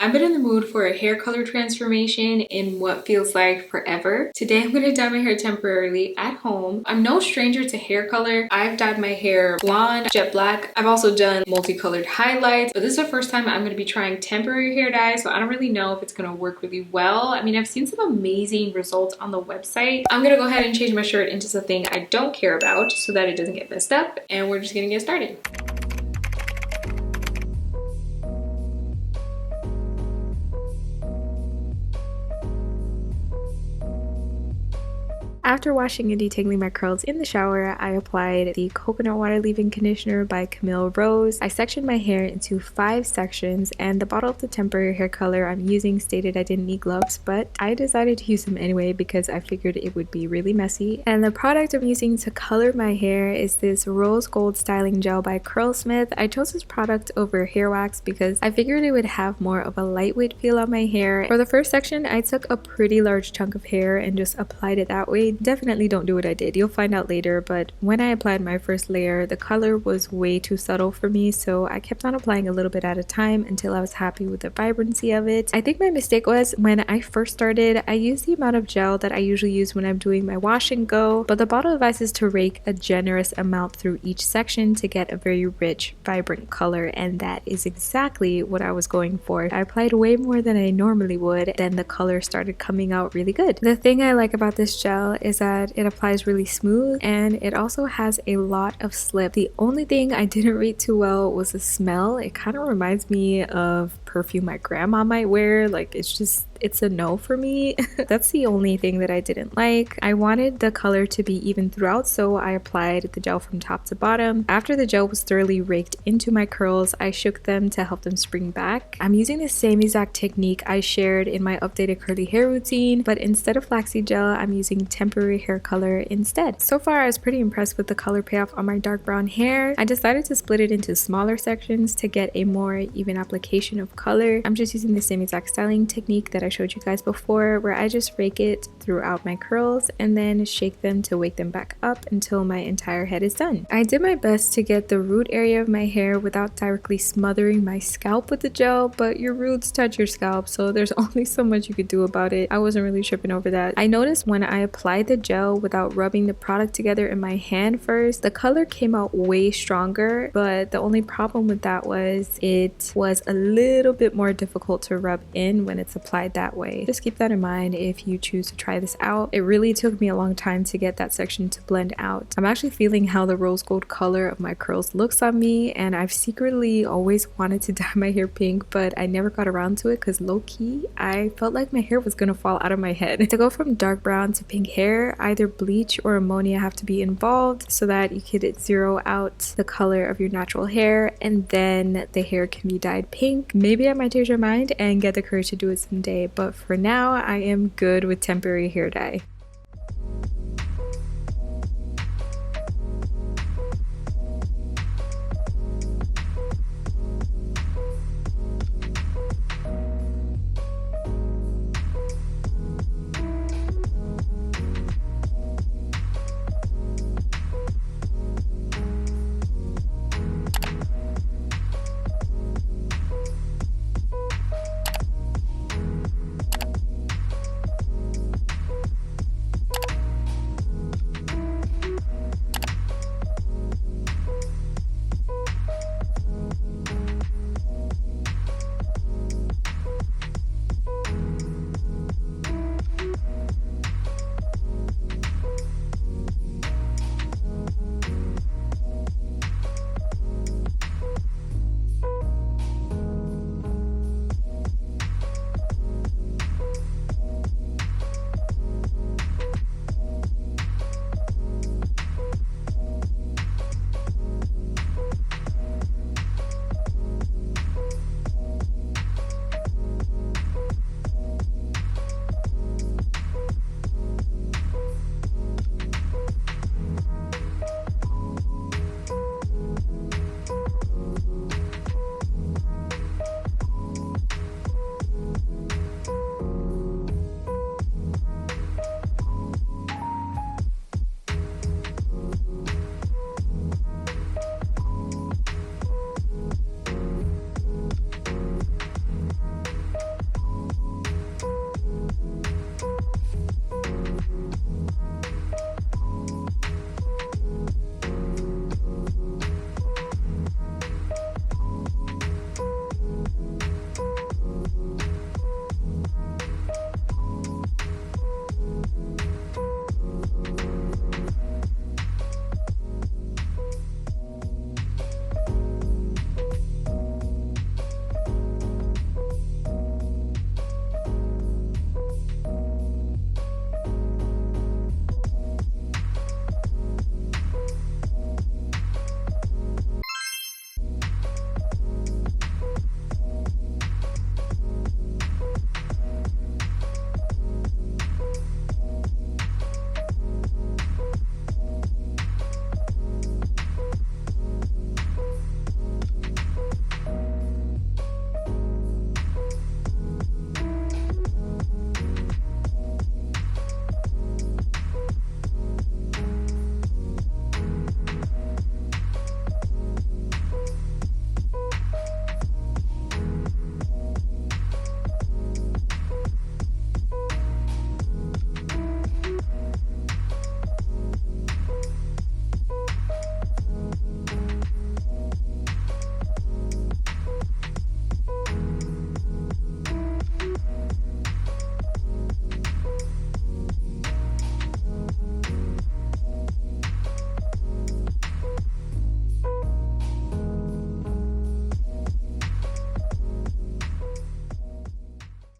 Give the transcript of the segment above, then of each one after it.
I've been in the mood for a hair color transformation in what feels like forever. Today I'm gonna dye my hair temporarily at home. I'm no stranger to hair color. I've dyed my hair blonde, jet black. I've also done multicolored highlights, but this is the first time I'm gonna be trying temporary hair dye, so I don't really know if it's gonna work really well. I mean, I've seen some amazing results on the website. I'm gonna go ahead and change my shirt into something I don't care about so that it doesn't get messed up, and we're just gonna get started. After washing and detangling my curls in the shower, I applied the coconut water leave-in conditioner by Camille Rose. I sectioned my hair into 5 sections, and the bottle of the temporary hair color I'm using stated I didn't need gloves, but I decided to use them anyway because I figured it would be really messy. And the product I'm using to color my hair is this rose gold styling gel by Curlsmith. I chose this product over hair wax because I figured it would have more of a lightweight feel on my hair. For the first section, I took a pretty large chunk of hair and just applied it that way. Definitely don't do what I did. You'll find out later, but when I applied my first layer, the color was way too subtle for me, so I kept on applying a little bit at a time until I was happy with the vibrancy of it. I think my mistake was when I first started, I used the amount of gel that I usually use when I'm doing my wash and go, but the bottle advises to rake a generous amount through each section to get a very rich, vibrant color, and that is exactly what I was going for. I applied way more than I normally would, then the color started coming out really good. The thing I like about this gel is that it applies really smooth and it also has a lot of slip. The only thing I didn't rate too well was the smell. It kind of reminds me of perfume my grandma might wear. Like, it's a no for me. That's the only thing that I didn't like. I wanted the color to be even throughout, so I applied the gel from top to bottom. After the gel was thoroughly raked into my curls, I shook them to help them spring back. I'm using the same exact technique I shared in my updated curly hair routine, but instead of flaxseed gel, I'm using temporary hair color instead. So far, I was pretty impressed with the color payoff on my dark brown hair. I decided to split it into smaller sections to get a more even application of color. I'm just using the same exact styling technique that I showed you guys before, where I just rake it throughout my curls and then shake them to wake them back up until my entire head is done. I did my best to get the root area of my hair without directly smothering my scalp with the gel, but your roots touch your scalp, so there's only so much you could do about it. I wasn't really tripping over that. I noticed when I applied the gel without rubbing the product together in my hand first, the color came out way stronger, but the only problem with that was it was a little bit more difficult to rub in when it's applied that way. Just keep that in mind if you choose to try this out. It really took me a long time to get that section to blend out. I'm actually feeling how the rose gold color of my curls looks on me, and I've secretly always wanted to dye my hair pink, but I never got around to it because low-key I felt like my hair was gonna fall out of my head. To go from dark brown to pink hair, either bleach or ammonia have to be involved so that you could zero out the color of your natural hair, and then the hair can be dyed pink. Maybe I might change my mind and get the courage to do it someday, but for now I am good with temporary hair dye.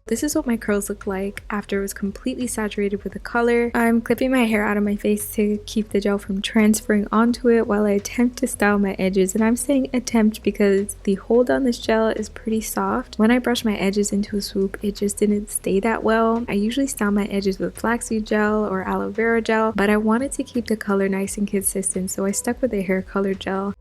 This is what my curls look like after it was completely saturated with the color. I'm clipping my hair out of my face to keep the gel from transferring onto it while I attempt to style my edges. And I'm saying attempt because the hold on this gel is pretty soft. When I brush my edges into a swoop, it just didn't stay that well. I usually style my edges with flaxseed gel or aloe vera gel, but I wanted to keep the color nice and consistent, so I stuck with the hair color gel.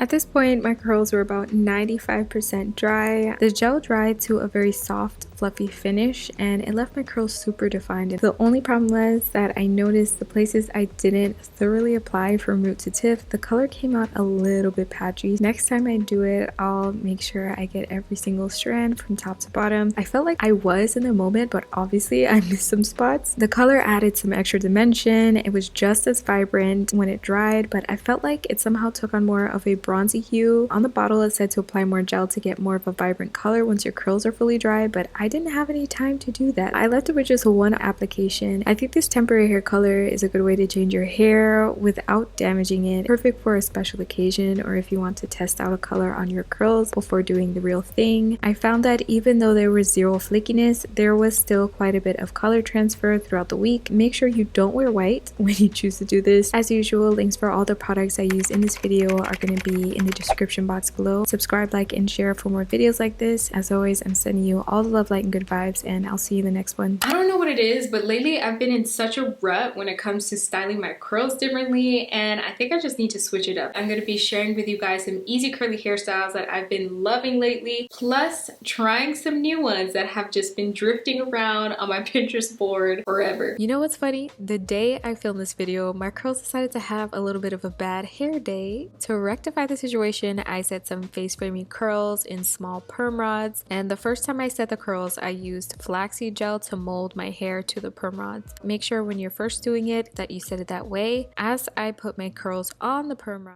At this point, my curls were about 95% dry. The gel dried to a very soft, fluffy finish, and it left my curls super defined. The only problem was that I noticed the places I didn't thoroughly apply from root to tip, the color came out a little bit patchy. Next time I do it, I'll make sure I get every single strand from top to bottom. I felt like I was in the moment, but obviously I missed some spots. The color added some extra dimension. It was just as vibrant when it dried, but I felt like it somehow took on more of a bronzy hue. On the bottle it said to apply more gel to get more of a vibrant color once your curls are fully dry, but I didn't have any time to do that. I left it with just one application. I think this temporary hair color is a good way to change your hair without damaging it. Perfect for a special occasion or if you want to test out a color on your curls before doing the real thing. I found that even though there was zero flakiness, there was still quite a bit of color transfer throughout the week. Make sure you don't wear white when you choose to do this. As usual, links for all the products I use in this video are going to be in the description box below. Subscribe, like, and share for more videos like this. As always, I'm sending you all the love, light, and good vibes, and I'll see you in the next one. I don't know what it is, but lately I've been in such a rut when it comes to styling my curls differently, and I think I just need to switch it up. I'm going to be sharing with you guys some easy curly hairstyles that I've been loving lately, plus trying some new ones that have just been drifting around on my Pinterest board forever. You know what's funny? The day I filmed this video, my curls decided to have a little bit of a bad hair day. To rectify the situation, I set some face framing curls in small perm rods, and the first time I set the curls, I used flaxseed gel to mold my hair to the perm rods. Make sure when you're first doing it that you set it that way. As I put my curls on the perm rod,